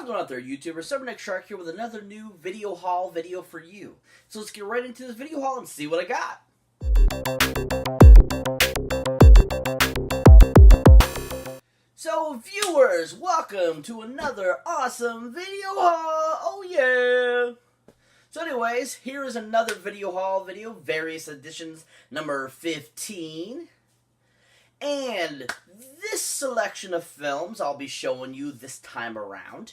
How's it going out there, YouTubers? Cyberneticshark here with another new video haul video for you. So let's get right into this video haul and see what I got. So viewers, welcome to another awesome video haul. Oh yeah! So anyways, here is another video haul video, various editions number 15. And this selection of films I'll be showing you this time around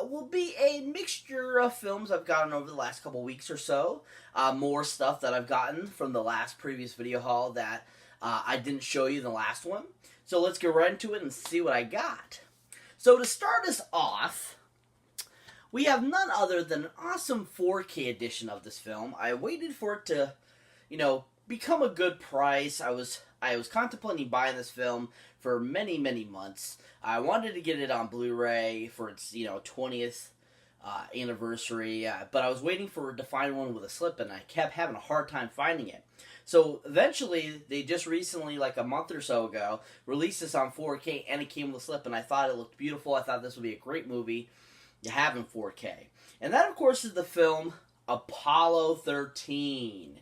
will be a mixture of films I've gotten over the last couple weeks or so. More stuff that I've gotten from the last previous video haul that I didn't show you in the last one. So let's get right into it and see what I got. So to start us off, we have none other than an awesome 4K edition of this film. I waited for it to, become a good price. I was contemplating buying this film for many, many months. I wanted to get it on Blu-ray for its, 20th anniversary, but I was waiting for it to find one with a slip, and I kept having a hard time finding it. So eventually, they just recently, like a month or so ago, released this on 4K, and it came with a slip, and I thought it looked beautiful. I thought this would be a great movie to have in 4K. And that, of course, is the film Apollo 13.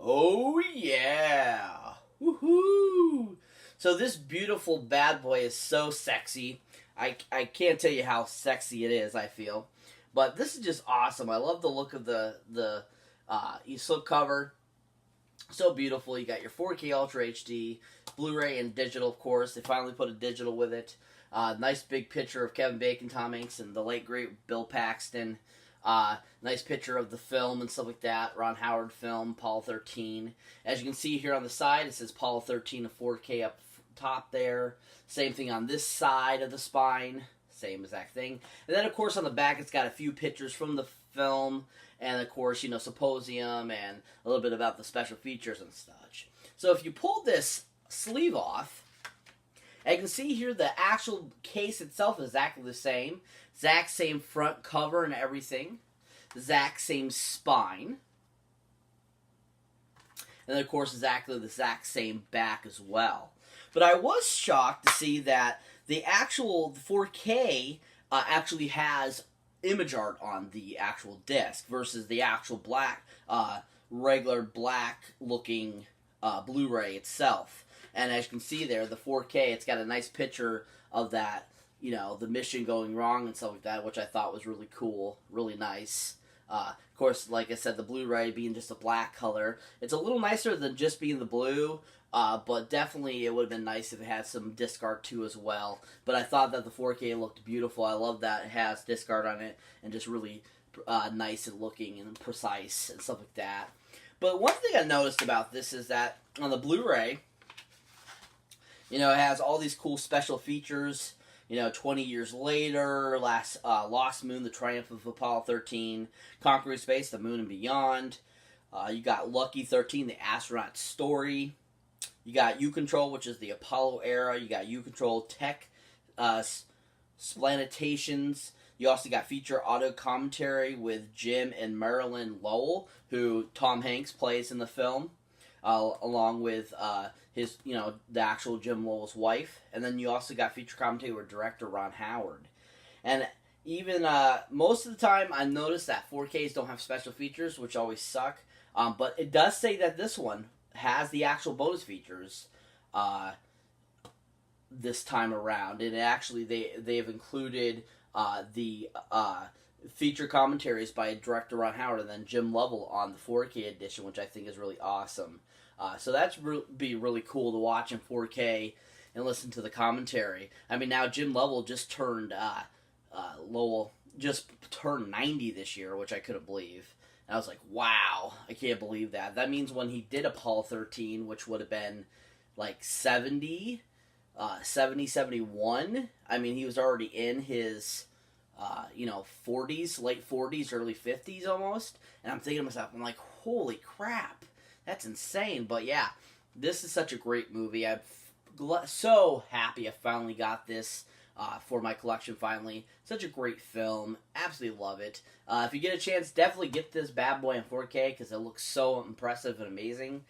Oh, yeah! Woohoo! So this beautiful bad boy is so sexy. I can't tell you how sexy it is, I feel. But this is just awesome. I love the look of the slipcover. So beautiful. You got your 4K Ultra HD, Blu-ray and digital, of course. They finally put a digital with it. Nice big picture of Kevin Bacon, Tom Hanks, and the late great Bill Paxton. Nice picture of the film and stuff like that. Ron Howard film, Apollo 13. As you can see here on the side, it says Apollo 13 of 4K up top there. Same thing on this side of the spine. Same exact thing. And then, of course, on the back, it's got a few pictures from the film. And, of course, symposium and a little bit about the special features and such. So if you pull this sleeve off, you can see here the actual case itself is exactly the same. Exact same front cover and everything. Exact same spine. And then, of course, exactly the exact same back as well. But I was shocked to see that the actual 4K actually has image art on the actual disc versus the actual black, regular black-looking Blu-ray itself. And as you can see there, the 4K, it's got a nice picture of that, the mission going wrong and stuff like that, which I thought was really cool, really nice. Of course, like I said, the Blu-ray being just a black color, it's a little nicer than just being the blue, but definitely it would have been nice if it had some disc art too as well. But I thought that the 4K looked beautiful. I love that it has disc art on it and just really nice and looking and precise and stuff like that. But one thing I noticed about this is that on the Blu-ray, it has all these cool special features. 20 years later, Lost Moon, the Triumph of Apollo 13, Conquering Space, the Moon and Beyond. You got Lucky 13, the astronaut story. You got U-Control, which is the Apollo era. You got U-Control Tech Splantations. You also got feature audio commentary with Jim and Marilyn Lowell, who Tom Hanks plays in the film, along with his, the actual Jim Lowell's wife. And then you also got feature commentary with director Ron Howard. And even most of the time, I noticed that 4Ks don't have special features, which always suck. But it does say that this one has the actual bonus features this time around. And actually, they've included the feature commentaries by director Ron Howard and then Jim Lovell on the 4K edition, which I think is really awesome. So that's be really cool to watch in 4K and listen to the commentary. I mean, now Jim Lovell just turned, Lowell just turned 90 this year, which I couldn't believe. And I was like, wow, I can't believe that. That means when he did Apollo 13, which would have been like 70, 71, I mean, he was already in his, 40s, late 40s, early 50s almost. And I'm thinking to myself, I'm like, holy crap. That's insane. But yeah, this is such a great movie. I'm so happy I finally got this for my collection finally. Such a great film. Absolutely love it. If you get a chance, definitely get this bad boy in 4K because it looks so impressive and amazing.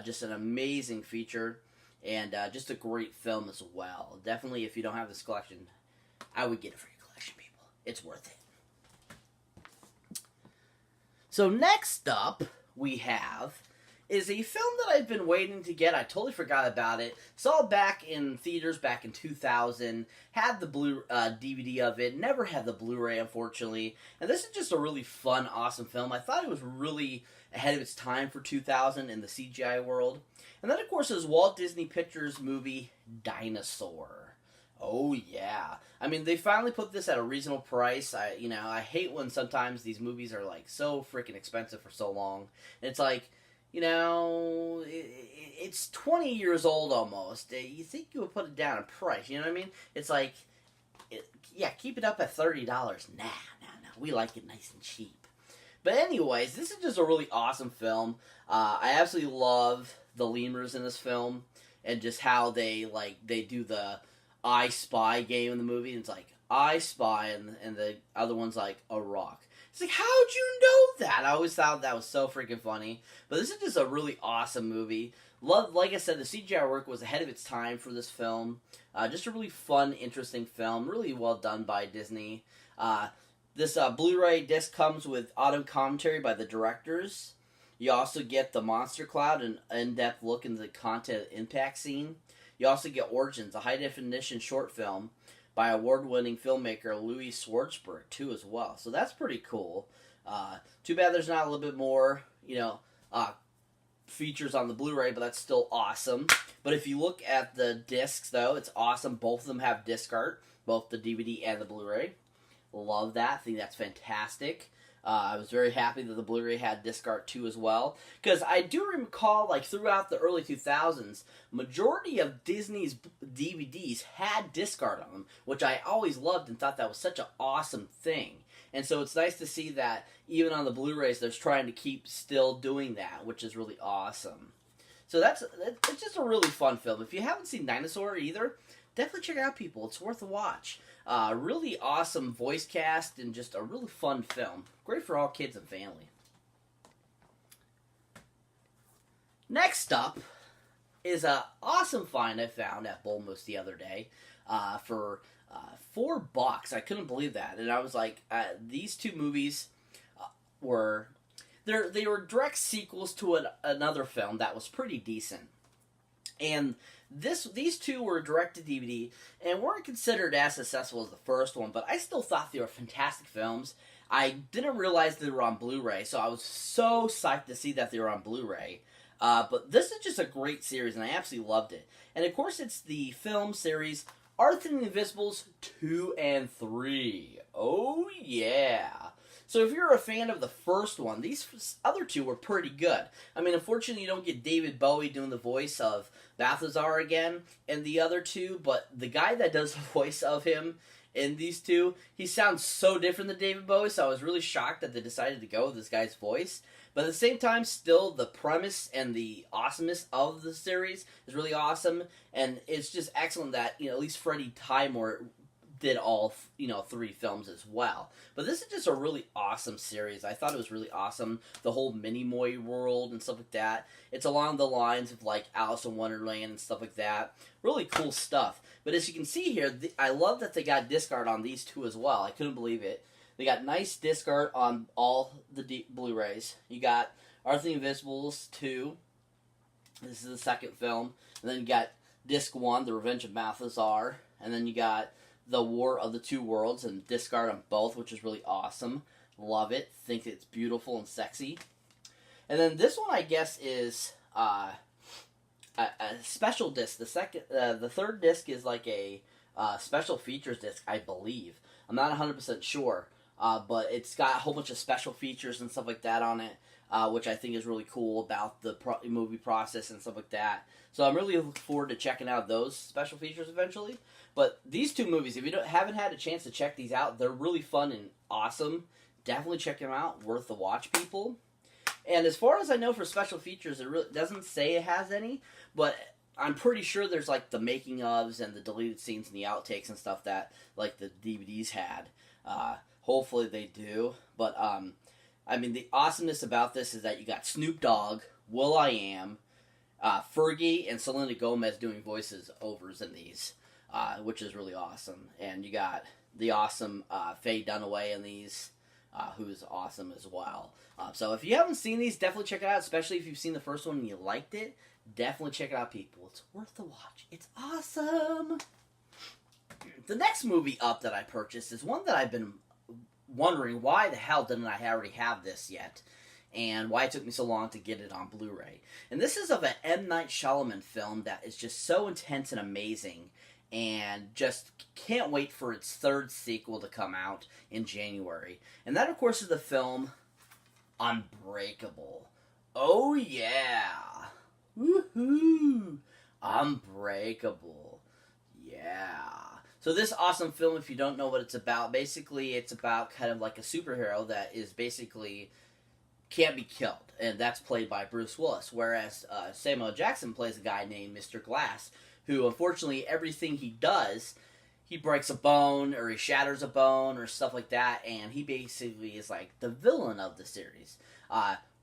Just an amazing feature. And just a great film as well. Definitely, if you don't have this collection, I would get it for your collection, people. It's worth it. So next up, we have is a film that I've been waiting to get. I totally forgot about it. Saw it back in theaters back in 2000. Had the blue DVD of it. Never had the Blu-ray, unfortunately. And this is just a really fun, awesome film. I thought it was really ahead of its time for 2000 in the CGI world. And then, of course, is Walt Disney Pictures movie Dinosaur. Oh, yeah. I mean, they finally put this at a reasonable price. I hate when sometimes these movies are, like, so freaking expensive for so long. And it's like, it's 20 years old almost. You think you would put it down in price, you know what I mean? It's like, keep it up at $30. Nah. We like it nice and cheap. But anyways, this is just a really awesome film. I absolutely love the lemurs in this film and just how they do the I Spy game in the movie. And it's like, I Spy, and the other one's like, a rock. It's like, how'd you know that? I always thought that was so freaking funny. But this is just a really awesome movie. Like I said, the CGI work was ahead of its time for this film. Just a really fun, interesting film. Really well done by Disney. This Blu-ray disc comes with audio commentary by the directors. You also get the Monster Cloud, an in-depth look into the content impact scene. You also get Origins, a high-definition short film by award-winning filmmaker Louis Schwartzberg, too, as well. So that's pretty cool. Too bad there's not a little bit more, features on the Blu-ray, but that's still awesome. But if you look at the discs, though, it's awesome. Both of them have disc art, both the DVD and the Blu-ray. Love that. I think that's fantastic. I was very happy that the Blu-ray had disc art too as well. Because I do recall, throughout the early 2000s, majority of Disney's DVDs had disc art on them, which I always loved and thought that was such an awesome thing. And so it's nice to see that even on the Blu-rays, they're trying to keep still doing that, which is really awesome. So it's just a really fun film. If you haven't seen Dinosaur either, definitely check it out, people. It's worth a watch. Really awesome voice cast and just a really fun film. Great for all kids and family. Next up is an awesome find I found at Bull Moose the other day for $4. I couldn't believe that. And I was like, these two movies were direct sequels to another film that was pretty decent. And these two were direct to DVD and weren't considered as successful as the first one, but I still thought they were fantastic films. I didn't realize they were on Blu-ray, so I was so psyched to see that they were on Blu-ray. But this is just a great series, and I absolutely loved it. And of course, it's the film series Arthur and the Invisibles 2 and 3. Oh yeah! So if you're a fan of the first one, these other two were pretty good. I mean, unfortunately, you don't get David Bowie doing the voice of Balthazar again in the other two, but the guy that does the voice of him in these two, he sounds so different than David Bowie, so I was really shocked that they decided to go with this guy's voice. But at the same time, still, the premise and the awesomeness of the series is really awesome, and it's just excellent that, at least Freddie Highmore did all, three films as well. But this is just a really awesome series. I thought it was really awesome. The whole Minimoy world and stuff like that. It's along the lines of, Alice in Wonderland and stuff like that. Really cool stuff. But as you can see here, I love that they got disc art on these two as well. I couldn't believe it. They got nice disc art on all the Blu-rays. You got Arthur and the Invisibles 2. This is the second film. And then you got disc 1, The Revenge of Balthazar. And then you got The War of the Two Worlds and disc art on both, which is really awesome. Love it. Think it's beautiful and sexy. And then this one, I guess, is a special disc. The third disc is like a special features disc, I believe. I'm not 100% sure, but it's got a whole bunch of special features and stuff like that on it, which I think is really cool about the movie process and stuff like that. So I'm really looking forward to checking out those special features eventually. But these two movies, if you haven't had a chance to check these out, they're really fun and awesome. Definitely check them out. Worth the watch, people. And as far as I know for special features, it really doesn't say it has any, but I'm pretty sure there's the making ofs and the deleted scenes and the outtakes and stuff that the DVDs had. Hopefully they do. But the awesomeness about this is that you got Snoop Dogg, will.i.am, Fergie, and Selena Gomez doing voices overs in these, which is really awesome. And you got the awesome Faye Dunaway in these, who's awesome as well. So if you haven't seen these, definitely check it out, especially if you've seen the first one and you liked it. Definitely check it out, people. It's worth the watch. It's awesome! The next movie up that I purchased is one that I've been wondering why the hell didn't I already have this yet, and why it took me so long to get it on Blu-ray. And this is of an M. Night Shyamalan film that is just so intense and amazing, and just can't wait for its third sequel to come out in January. And that, of course, is the film Unbreakable. Oh yeah! Woohoo! Unbreakable. Yeah. So this awesome film, if you don't know what it's about, basically it's about kind of like a superhero that is basically can't be killed, and that's played by Bruce Willis, whereas Samuel Jackson plays a guy named Mr. Glass, who unfortunately everything he does, he breaks a bone, or he shatters a bone, or stuff like that, and he basically is like the villain of the series.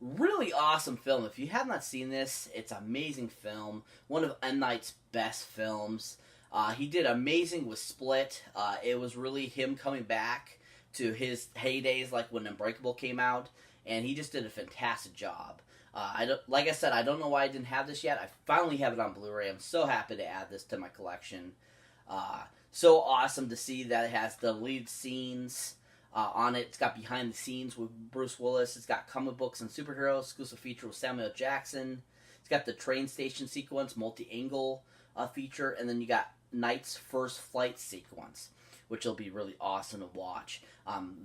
Really awesome film. If you have not seen this, it's an amazing film. One of M. Night's best films. He did amazing with Split. It was really him coming back to his heydays, like when Unbreakable came out, and he just did a fantastic job. Like I said, I don't know why I didn't have this yet. I finally have it on Blu-ray. I'm so happy to add this to my collection. So awesome to see that it has the lead scenes on it. It's got behind the scenes with Bruce Willis. It's got comic books and superheroes, exclusive feature with Samuel Jackson. It's got the train station sequence, multi-angle feature, and then you got Night's first flight sequence, which will be really awesome to watch.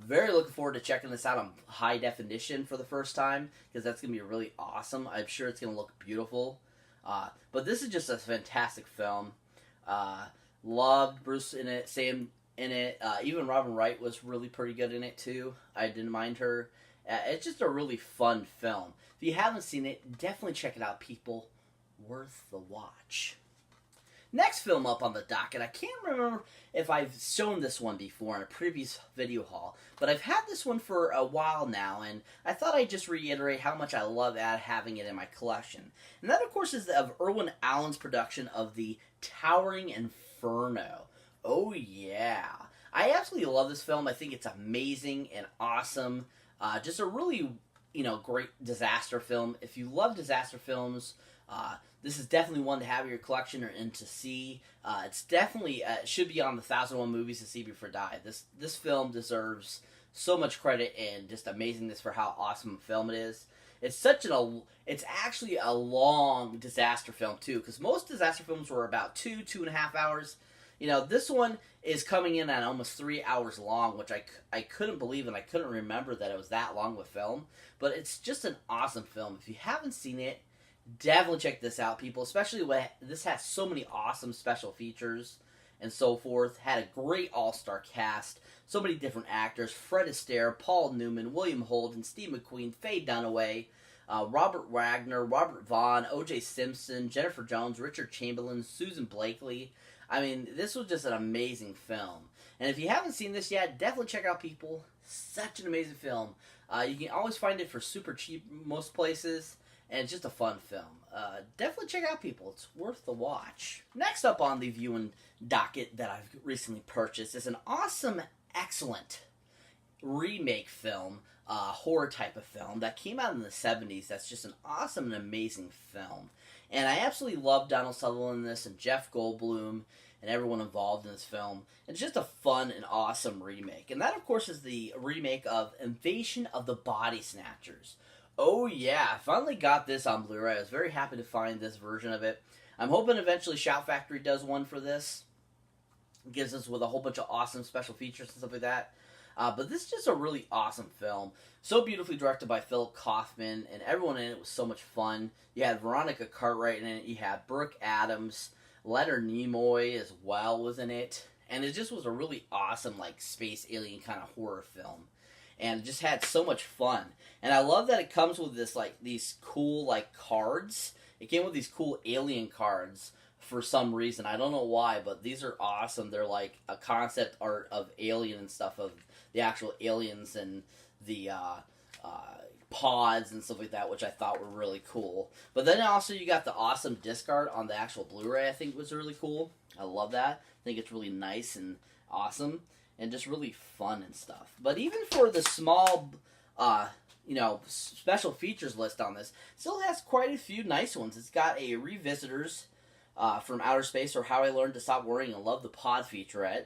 Very looking forward to checking this out on high definition for the first time, because that's going to be really awesome. I'm sure it's going to look beautiful. But this is just a fantastic film. Loved Bruce in it, Sam in it. Even Robin Wright was really pretty good in it too. I didn't mind her. It's just a really fun film. If you haven't seen it, definitely check it out, people. Worth the watch. Next film up on the docket, I can't remember if I've shown this one before in a previous video haul, but I've had this one for a while now, and I thought I'd just reiterate how much I love having it in my collection. And that, of course, is of Irwin Allen's production of the Towering Inferno. Oh yeah. I absolutely love this film. I think it's amazing and awesome. Just a really, great disaster film. If you love disaster films, this is definitely one to have in your collection or in to see. It's definitely should be on the 1,001 movies to see before die. This film deserves so much credit and just amazingness for how awesome a film it is. It's actually a long disaster film too, because most disaster films were about 2.5 hours. This one is coming in at almost 3 hours long, which I couldn't believe, and I couldn't remember that it was that long of a film. But it's just an awesome film. If you haven't seen it, definitely check this out, people. Especially when this has so many awesome special features and so forth. Had a great all-star cast. So many different actors. Fred Astaire, Paul Newman, William Holden, Steve McQueen, Faye Dunaway, Robert Wagner, Robert Vaughn, O.J. Simpson, Jennifer Jones, Richard Chamberlain, Susan Blakely. I mean, this was just an amazing film. And if you haven't seen this yet, definitely check out, people. Such an amazing film. You can always find it for super cheap most places. And it's just a fun film. Definitely check it out, people. It's worth the watch. Next up on the viewing docket that I've recently purchased is an awesome, excellent remake film, horror type of film that came out in the 70s. That's just an awesome and amazing film. And I absolutely love Donald Sutherland in this, and Jeff Goldblum, and everyone involved in this film. It's just a fun and awesome remake. And that, of course, is the remake of Invasion of the Body Snatchers. Oh yeah, I finally got this on Blu-ray. I was very happy to find this version of it. I'm hoping eventually Shout Factory does one for this. It gives us with a whole bunch of awesome special features and stuff like that. But this is just a really awesome film. So beautifully directed by Philip Kaufman, and everyone in it was so much fun. You had Veronica Cartwright in it. You had Brooke Adams. Leonard Nimoy as well was in it. And it just was a really awesome, space alien kind of horror film. And it just had so much fun. And I love that it comes with this, these cool, cards. It came with these cool alien cards for some reason. I don't know why, but these are awesome. They're like a concept art of alien and stuff, of the actual aliens and the pods and stuff like that, which I thought were really cool. But then also you got the awesome disc art on the actual Blu-ray. I think was really cool. I love that. I think it's really nice and awesome. and just really fun and stuff. But even for the small, special features list on this, still has quite a few nice ones. It's got a Revisitors from Outer Space, or How I Learned to Stop Worrying and Love the Pod featurette.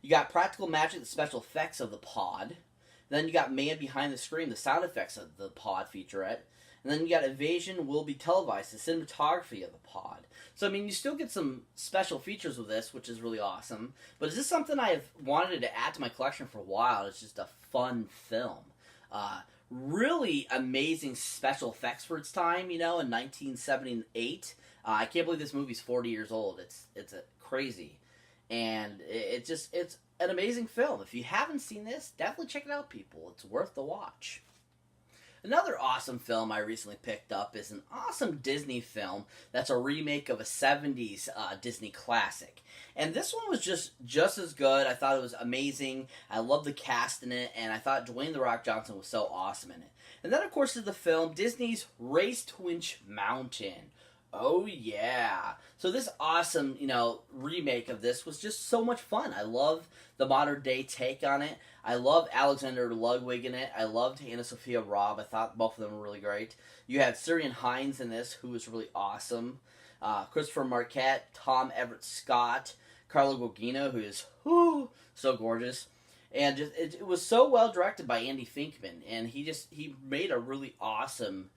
You got Practical Magic, the special effects of the pod. Then you got Man Behind the Screen, the sound effects of the pod featurette. And then you got Invasion Will Be Televised, the cinematography of the pod. So, I mean, you still get some special features with this, which is really awesome. But is this something I've wanted to add to my collection for a while? It's just a fun film. Really amazing special effects for its time, in 1978. I can't believe this movie's 40 years old. It's crazy. And it's an amazing film. If you haven't seen this, definitely check it out, people. It's worth the watch. Another awesome film I recently picked up is an awesome Disney film that's a remake of a 70s Disney classic. And this one was just as good. I thought it was amazing. I love the cast in it, and I thought Dwayne "The Rock" Johnson was so awesome in it. And then, of course, is the film Disney's Wraith Mountain. Oh, yeah. So this awesome, remake of this was just so much fun. I love the modern day take on it. I love Alexander Ludwig in it. I loved Anna Sophia Robb. I thought both of them were really great. You had Syrian Hines in this, who was really awesome. Christopher Marquette, Tom Everett Scott, Carla Gugino, who is so gorgeous. And it was so well directed by Andy Finkman. And he made a really awesome,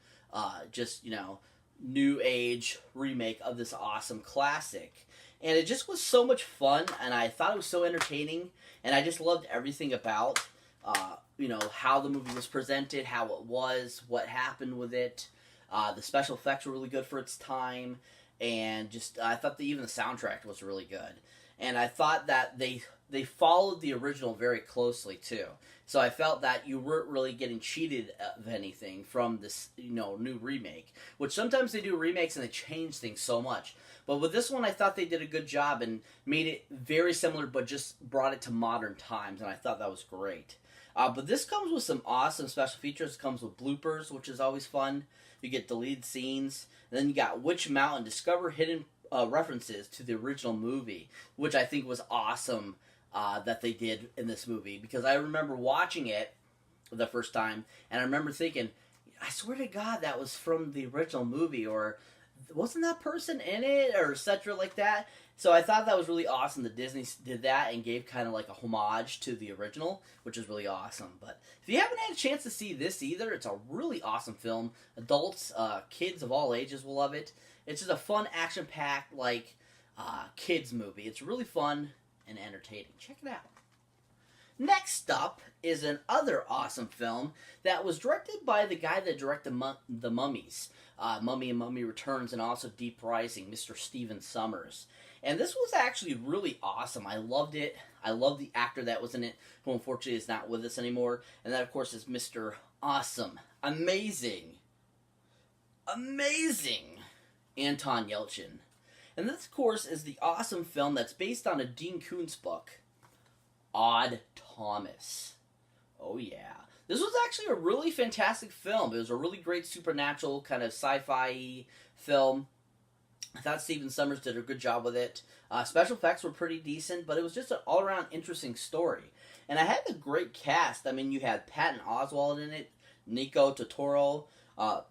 new age remake of this awesome classic. And it just was so much fun, and I thought it was so entertaining, and I just loved everything about how the movie was presented, how it was, what happened with it. The special effects were really good for its time, and I thought that even the soundtrack was really good. And I thought that they followed the original very closely too. So I felt that you weren't really getting cheated of anything from this, new remake. Which sometimes they do remakes and they change things so much. But with this one, I thought they did a good job and made it very similar, but just brought it to modern times, and I thought that was great. But this comes with some awesome special features. It comes with bloopers, which is always fun. You get deleted scenes. And then you got Witch Mountain, discover hidden references to the original movie, which I think was awesome. That they did in this movie, because I remember watching it the first time, and I remember thinking, I swear to God, that was from the original movie, or wasn't that person in it, or etc. like that. So I thought that was really awesome that Disney did that and gave kind of like a homage to the original, which is really awesome. But if you haven't had a chance to see this either, it's a really awesome film. Adults, kids of all ages will love it. It's just a fun, action-packed, kids movie. It's really fun and entertaining. Check it out. Next up is another awesome film that was directed by the guy that directed The Mummies. Mummy and Mummy Returns, and also Deep Rising, Mr. Stephen Sommers. And this was actually really awesome. I loved it. I love the actor that was in it, who unfortunately is not with us anymore. And that, of course, is Mr. Awesome, Amazing Anton Yelchin. And this, of course, is the awesome film that's based on a Dean Koontz book, Odd Thomas. Oh, yeah. This was actually a really fantastic film. It was a really great supernatural kind of sci-fi film. I thought Stephen Sommers did a good job with it. Special effects were pretty decent, but it was just an all-around interesting story. And I had a great cast. I mean, you had Patton Oswalt in it, Nico Totoro.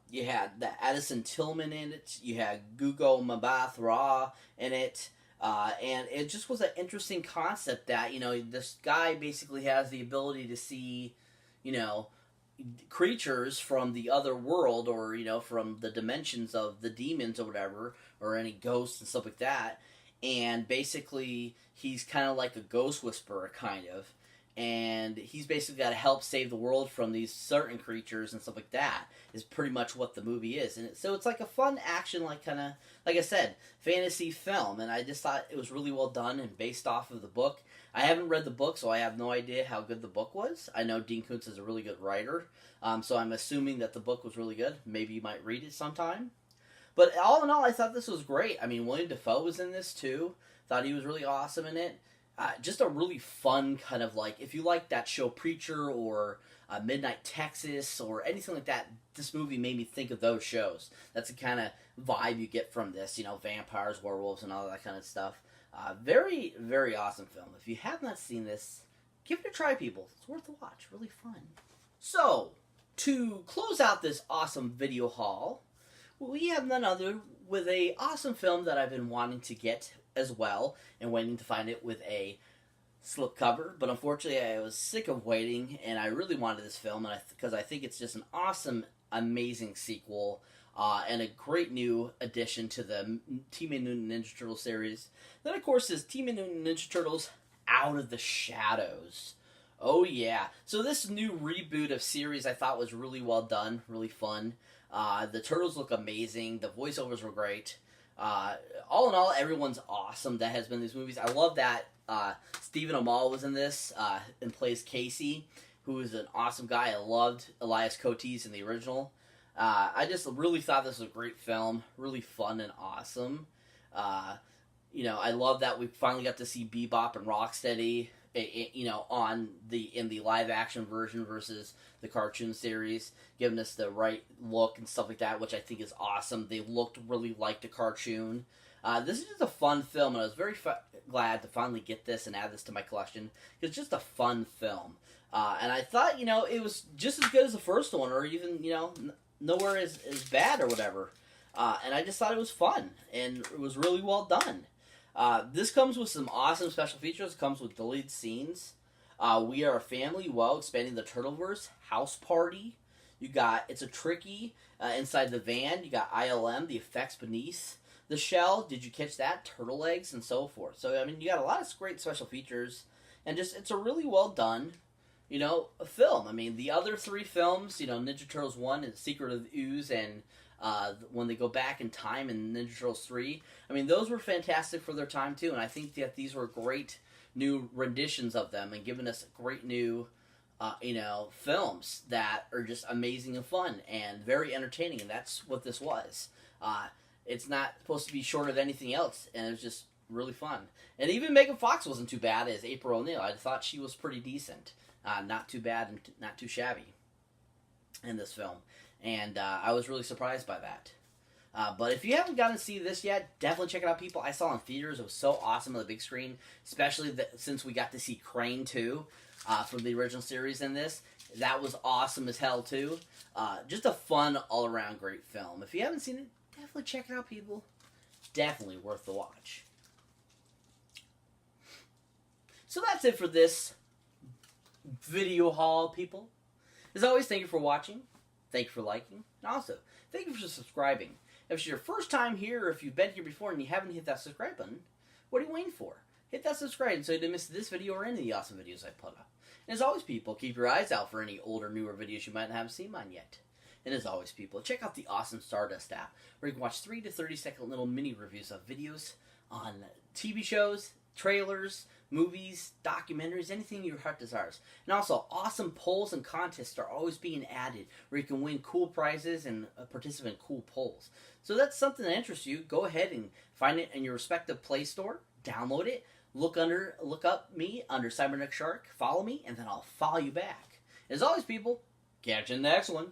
You had the Addison Tillman in it. You had Gugo Mbatha-Raw in it. And it just was an interesting concept that, this guy basically has the ability to see, creatures from the other world, or, from the dimensions of the demons or whatever, or any ghosts and stuff like that. And basically, he's kind of like a ghost whisperer, kind of. And he's basically got to help save the world from these certain creatures and stuff like that, is pretty much what the movie is. And so it's like a fun action, like I said, fantasy film. And I just thought it was really well done and based off of the book. I haven't read the book, so I have no idea how good the book was. I know Dean Koontz is a really good writer, so I'm assuming that the book was really good. Maybe you might read it sometime. But all in all, I thought this was great. I mean, William Dafoe was in this too. Thought he was really awesome in it. Just a really fun kind of if you like that show Preacher or Midnight Texas or anything like that, this movie made me think of those shows. That's the kind of vibe you get from this, vampires, werewolves, and all that kind of stuff. Very, very awesome film. If you have not seen this, give it a try, people. It's worth a watch. Really fun. So, to close out this awesome video haul, we have none other with a awesome film that I've been wanting to get as well, and waiting to find it with a slipcover. But unfortunately, I was sick of waiting, and I really wanted this film, because I think it's just an awesome, amazing sequel. And a great new addition to the Teenage Mutant Ninja Turtles series. Then, of course, is Teenage Mutant Ninja Turtles Out of the Shadows. Oh, yeah. So this new reboot of series I thought was really well done, really fun. The Turtles look amazing. The voiceovers were great. All in all, everyone's awesome that has been in these movies. I love that Stephen Amell was in this and plays Casey, who is an awesome guy. I loved Elias Cotes in the original. I just really thought this was a great film, really fun and awesome. I love that we finally got to see Bebop and Rocksteady, in the live action version versus the cartoon series, giving us the right look and stuff like that, which I think is awesome. They looked really like the cartoon. This is just a fun film, and I was very glad to finally get this and add this to my collection. It's just a fun film. And I thought, it was just as good as the first one, or even, nowhere as bad or whatever. And I just thought it was fun, and it was really well done. This comes with some awesome special features. It comes with deleted scenes. We Are a Family, expanding the Turtleverse, House Party. It's a Tricky inside the van. You got ILM, the effects beneath the shell. Did you catch that? Turtle eggs and so forth. So, you got a lot of great special features, and it's a really well done a film. The other three films, Ninja Turtles 1 and Secret of the Ooze, and when they go back in time in Ninja Turtles 3, those were fantastic for their time too, and I think that these were great new renditions of them and giving us great new, films that are just amazing and fun and very entertaining, and that's what this was. It's not supposed to be short of anything else, and it was just really fun. And even Megan Fox wasn't too bad as April O'Neil. I thought she was pretty decent. Not too bad and not too shabby in this film. And I was really surprised by that. But if you haven't gotten to see this yet, definitely check it out, people. I saw it in theaters. It was so awesome on the big screen, especially since we got to see Crane, too, from the original series in this. That was awesome as hell, too. Just a fun, all-around great film. If you haven't seen it, definitely check it out, people. Definitely worth the watch. So that's it for this video haul, people. As always, thank you for watching. Thank you for liking. And also, thank you for subscribing. If it's your first time here, or if you've been here before and you haven't hit that subscribe button, what are you waiting for? Hit that subscribe so you don't miss this video or any of the awesome videos I put up. And as always, people, keep your eyes out for any older, newer videos you might not have seen mine yet. And as always, people, check out the awesome Stardust app, where you can watch 3 to 30-second little mini reviews of videos on TV shows, trailers, movies, documentaries, anything your heart desires. And also, awesome polls and contests are always being added, where you can win cool prizes and participate in cool polls. So that's something that interests you. Go ahead and find it in your respective Play Store, download it, look up me under Cyberneticshark, follow me, and then I'll follow you back. As always, people, catch you in the next one.